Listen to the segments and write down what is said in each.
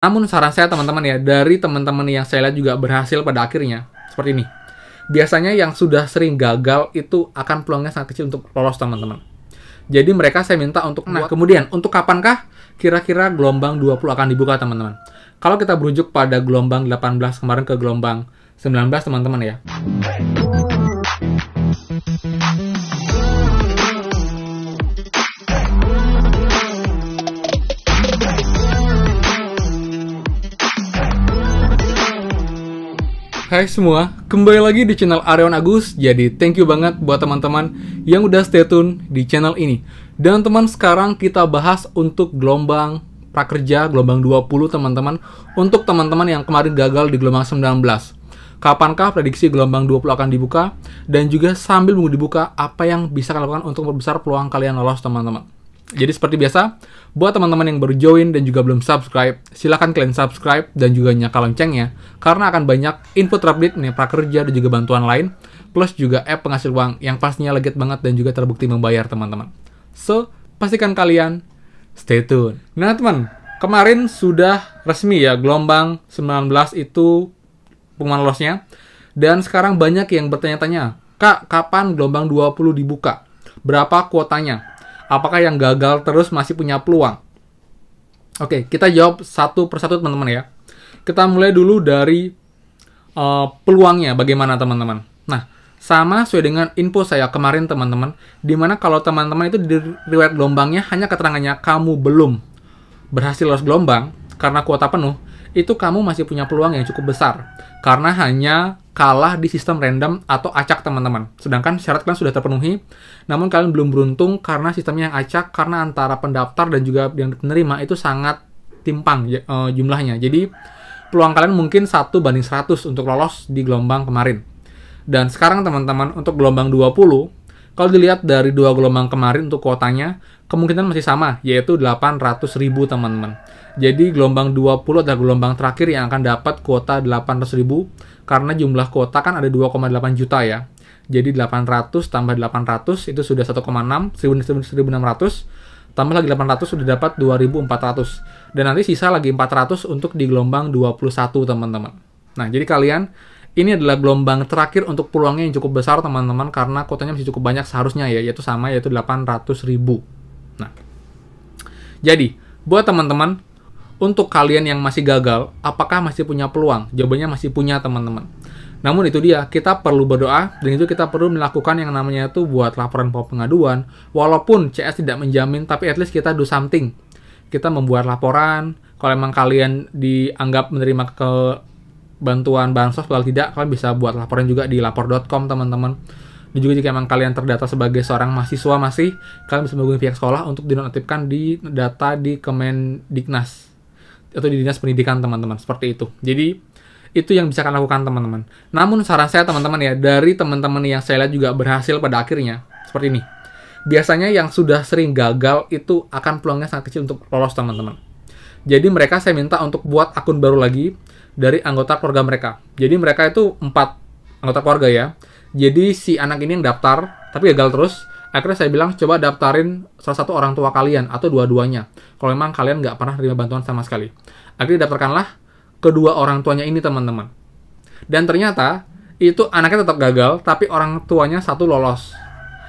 Namun saran saya teman-teman ya, dari teman-teman yang saya lihat juga berhasil pada akhirnya, seperti ini. Biasanya yang sudah sering gagal itu akan peluangnya sangat kecil untuk lolos teman-teman. Jadi mereka saya minta untuk, kemudian untuk kapankah kira-kira gelombang 20 akan dibuka teman-teman? Kalau kita berujuk pada gelombang 18 kemarin ke gelombang 19 teman-teman ya. Hai semua, kembali lagi di channel Aryawan Agus. Jadi thank you banget buat teman-teman yang udah stay tune di channel ini. Dan teman, sekarang kita bahas untuk gelombang prakerja, gelombang 20 teman-teman. Untuk teman-teman yang kemarin gagal di gelombang 19. Kapankah prediksi gelombang 20 akan dibuka? Dan juga sambil menunggu dibuka, apa yang bisa kalian lakukan untuk memperbesar peluang kalian lolos teman-teman. Jadi seperti biasa, buat teman-teman yang baru join dan juga belum subscribe, silahkan kalian subscribe dan juga nyalakan loncengnya, karena akan banyak info terupdate nih prakerja dan juga bantuan lain, plus juga app penghasil uang yang pastinya legit banget dan juga terbukti membayar teman-teman. So, pastikan kalian stay tune. Nah teman, kemarin sudah resmi ya gelombang 19 itu pengumuman lolosnya, dan sekarang banyak yang bertanya-tanya, Kak, kapan gelombang 20 dibuka? Berapa kuotanya? Apakah yang gagal terus masih punya peluang? Oke, kita jawab satu persatu teman-teman ya. Kita mulai dulu dari peluangnya bagaimana teman-teman. Nah, sama sesuai dengan info saya kemarin teman-teman, dimana kalau teman-teman itu di riwayat gelombangnya hanya keterangannya kamu belum berhasil lolos gelombang karena kuota penuh, itu kamu masih punya peluang yang cukup besar. Karena hanya kalah di sistem random atau acak teman-teman. Sedangkan syarat kalian sudah terpenuhi, namun kalian belum beruntung karena sistemnya yang acak, karena antara pendaftar dan juga yang penerima itu sangat timpang jumlahnya. Jadi peluang kalian mungkin 1:100 untuk lolos di gelombang kemarin. Dan sekarang teman-teman untuk gelombang 20, kalau dilihat dari dua gelombang kemarin untuk kuotanya, kemungkinan masih sama, yaitu 800.000 teman-teman. Jadi gelombang 20 adalah gelombang terakhir yang akan dapat kuota 800.000, karena jumlah kuota kan ada 2,8 juta ya. Jadi 800 tambah 800 itu sudah 1,6, 1.600, tambah lagi 800 sudah dapat 2.400. Dan nanti sisa lagi 400 untuk di gelombang 21 teman-teman. Nah, jadi kalian, ini adalah gelombang terakhir untuk peluangnya yang cukup besar teman-teman, karena kuotanya masih cukup banyak seharusnya ya, yaitu 800.000. Nah, jadi buat teman-teman, untuk kalian yang masih gagal, apakah masih punya peluang? Jawabannya masih punya teman-teman. Namun itu dia, kita perlu berdoa, dan itu kita perlu melakukan yang namanya itu buat laporan pengaduan. Walaupun CS tidak menjamin, tapi at least kita do something. Kita membuat laporan, kalau emang kalian dianggap menerima ke bantuan bansos, kalau tidak, kalian bisa buat laporan juga di lapor.com teman-teman. Dan juga jika emang kalian terdata sebagai seorang mahasiswa masih, kalian bisa menghubungi pihak sekolah untuk dinonaktifkan di data di Kemendiknas atau di Dinas Pendidikan teman-teman, seperti itu. Jadi itu yang bisa kalian lakukan teman-teman. Namun saran saya teman-teman ya, dari teman-teman yang saya lihat juga berhasil pada akhirnya, seperti ini. Biasanya yang sudah sering gagal itu akan peluangnya sangat kecil untuk lolos teman-teman. Jadi mereka saya minta untuk buat akun baru lagi dari anggota keluarga mereka. Jadi mereka itu 4 anggota keluarga ya. Jadi si anak ini yang daftar, tapi gagal terus. Akhirnya saya bilang, coba daftarin salah satu orang tua kalian, atau dua-duanya. Kalau memang kalian nggak pernah terima bantuan sama sekali. Akhirnya daftarkanlah kedua orang tuanya ini, teman-teman. Dan ternyata, itu anaknya tetap gagal, tapi orang tuanya satu lolos.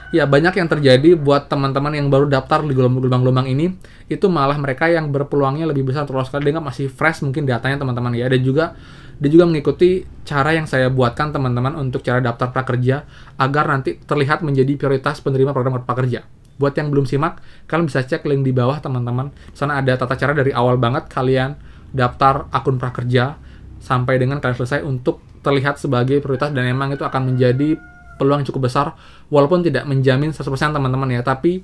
Ya, banyak yang terjadi buat teman-teman yang baru daftar di gelombang-gelombang ini, itu malah mereka yang berpeluangnya lebih besar untuk lolos, karena dia masih fresh mungkin datanya teman-teman ya. Dan juga dia juga mengikuti cara yang saya buatkan teman-teman untuk cara daftar prakerja agar nanti terlihat menjadi prioritas penerima program prakerja. Buat yang belum simak, kalian bisa cek link di bawah teman-teman. Sana ada tata cara dari awal banget kalian daftar akun prakerja sampai dengan kalian selesai untuk terlihat sebagai prioritas, dan emang itu akan menjadi peluang yang cukup besar walaupun tidak menjamin 100% teman-teman ya, tapi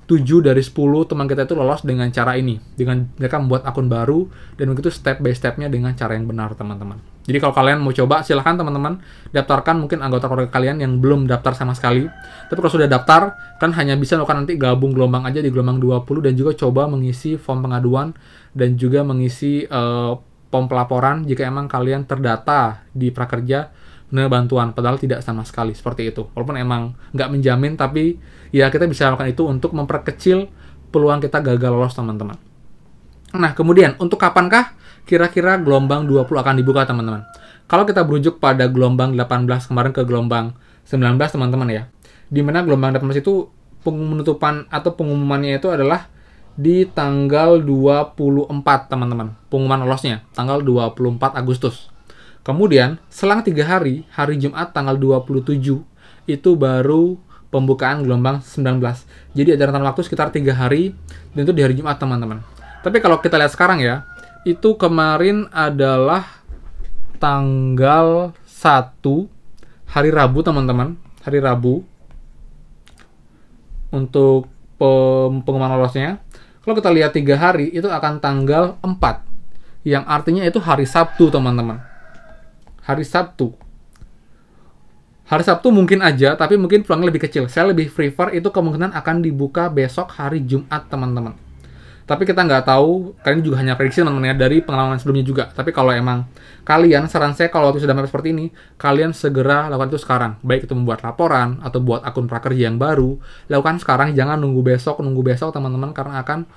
7 dari 10 teman kita itu lolos dengan cara ini, dengan mereka membuat akun baru dan begitu step by stepnya dengan cara yang benar teman-teman. Jadi kalau kalian mau coba, silahkan teman-teman daftarkan mungkin anggota keluarga kalian yang belum daftar sama sekali. Tapi kalau sudah daftar, kan hanya bisa lakukan nanti gabung gelombang aja di gelombang 20 dan juga coba mengisi form pengaduan dan juga mengisi form pelaporan jika emang kalian terdata di prakerja menerima bantuan, padahal tidak sama sekali, seperti itu. Walaupun emang nggak menjamin, tapi ya kita bisa lakukan itu untuk memperkecil peluang kita gagal lolos teman-teman. Nah, kemudian untuk kapankah kira-kira gelombang 20 akan dibuka, teman-teman. Kalau kita berujuk pada gelombang 18 kemarin ke gelombang 19, teman-teman ya. Di mana gelombang 18 itu penutupan atau pengumumannya itu adalah di tanggal 24, teman-teman. Pengumuman lolosnya, tanggal 24 Agustus. Kemudian, selang 3 hari, hari Jumat tanggal 27, itu baru pembukaan gelombang 19. Jadi ada rentan waktu sekitar 3 hari, dan itu di hari Jumat, teman-teman. Tapi kalau kita lihat sekarang ya, itu kemarin adalah tanggal 1, hari Rabu, teman-teman. Hari Rabu. Untuk pengumuman lolosnya. Kalau kita lihat 3 hari, itu akan tanggal 4. Yang artinya itu hari Sabtu, teman-teman. Hari Sabtu. Hari Sabtu mungkin aja, tapi mungkin peluangnya lebih kecil. Saya lebih prefer itu kemungkinan akan dibuka besok hari Jumat, teman-teman. Tapi kita nggak tahu, kalian juga hanya prediksi, teman-teman ya, dari pengalaman sebelumnya juga. Tapi kalau emang kalian, saran saya kalau waktu sudah mepet seperti ini, kalian segera lakukan itu sekarang. Baik itu membuat laporan, atau buat akun prakerja yang baru, lakukan sekarang, jangan nunggu besok, teman-teman, karena akan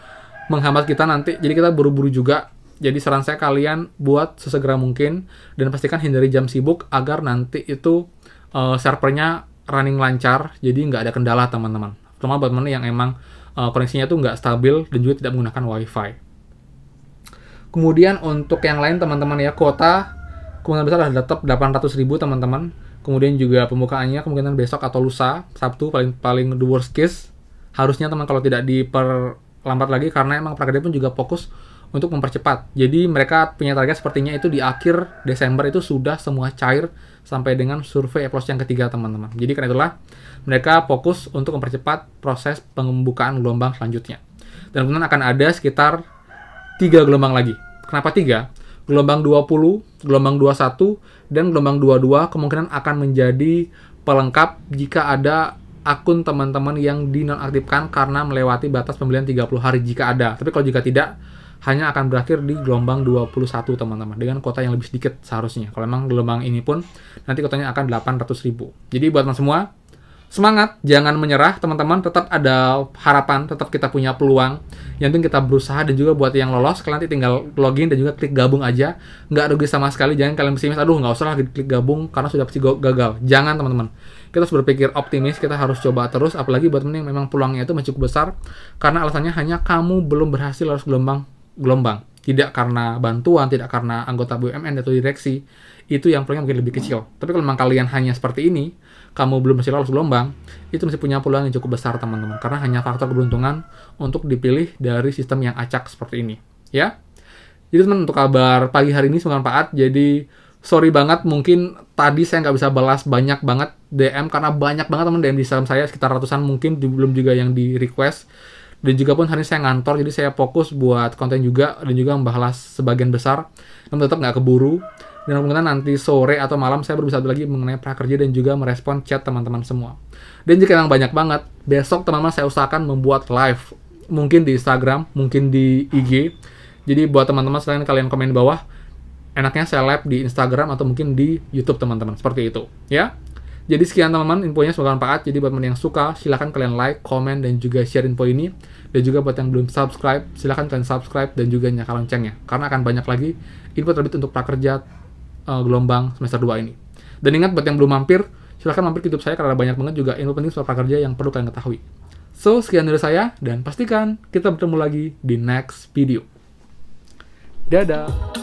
menghambat kita nanti. Jadi kita buru-buru juga. Jadi saran saya kalian buat sesegera mungkin, dan pastikan hindari jam sibuk, agar nanti itu servernya running lancar, jadi nggak ada kendala, teman-teman. Terutama buat teman yang emang koneksinya tuh nggak stabil dan juga tidak menggunakan WiFi. Kemudian untuk yang lain, teman-teman ya, kuota kemungkinan besar adalah tetap 800.000, teman-teman. Kemudian juga pembukaannya kemungkinan besok atau lusa, Sabtu paling the worst case. Harusnya teman kalau tidak diperlambat lagi, karena emang prakerja pun juga fokus untuk mempercepat. Jadi mereka punya target sepertinya itu di akhir Desember itu sudah semua cair sampai dengan survei Eplos yang ketiga, teman-teman. Jadi karena itulah mereka fokus untuk mempercepat proses pembukaan gelombang selanjutnya. Dan kemudian akan ada sekitar 3 gelombang lagi. Kenapa 3? Gelombang 20, gelombang 21, dan gelombang 22 kemungkinan akan menjadi pelengkap jika ada akun teman-teman yang dinonaktifkan karena melewati batas pembelian 30 hari jika ada. Tapi kalau jika tidak, hanya akan berakhir di gelombang 21, teman-teman, dengan kuota yang lebih sedikit seharusnya. Kalau memang gelombang ini pun nanti kuotanya akan 800.000. Jadi buat teman semua, semangat, jangan menyerah, teman-teman. Tetap ada harapan, tetap kita punya peluang. Yang penting kita berusaha, dan juga buat yang lolos, kalian nanti tinggal login dan juga klik gabung aja. Nggak rugi sama sekali. Jangan kalian pesimis, aduh nggak usah lah klik gabung karena sudah pasti gagal. Jangan, teman-teman. Kita harus berpikir optimis, kita harus coba terus. Apalagi buat teman yang memang peluangnya itu masih cukup besar, karena alasannya hanya kamu belum berhasil lolos gelombang. Tidak karena bantuan, tidak karena anggota BUMN atau direksi, itu yang peluangnya mungkin lebih kecil. Tapi kalau memang kalian hanya seperti ini, kamu belum masih lolos gelombang, itu masih punya peluang yang cukup besar, teman-teman, karena hanya faktor keberuntungan untuk dipilih dari sistem yang acak seperti ini, ya. Jadi teman, untuk kabar pagi hari ini semoga bermanfaat. Jadi sorry banget, mungkin tadi saya nggak bisa balas banyak banget DM, karena banyak banget teman DM di Instagram saya, sekitar ratusan mungkin, belum juga yang di request. Dan juga pun hari ini saya ngantor, jadi saya fokus buat konten juga, dan juga membahas sebagian besar, namun tetap nggak keburu. Dan kemungkinan nanti sore atau malam saya baru bisa lagi mengenai prakerja dan juga merespon chat teman-teman semua. Dan jika yang banyak banget, besok teman-teman saya usahakan membuat live, mungkin di Instagram, mungkin di IG. Jadi buat teman-teman selain kalian komen di bawah, enaknya saya live di Instagram atau mungkin di YouTube, teman-teman, seperti itu, ya. Jadi sekian teman-teman, infonya semoga bermanfaat. Jadi buat teman yang suka, silahkan kalian like, komen, dan juga share info ini. Dan juga buat yang belum subscribe, silahkan kalian subscribe dan juga nyalakan loncengnya, karena akan banyak lagi info terbit untuk prakerja gelombang semester 2 ini. Dan ingat, buat yang belum mampir, silahkan mampir ke YouTube saya, karena banyak banget juga info penting soal prakerja yang perlu kalian ketahui. So, sekian dari saya, dan pastikan kita bertemu lagi di next video. Dadah!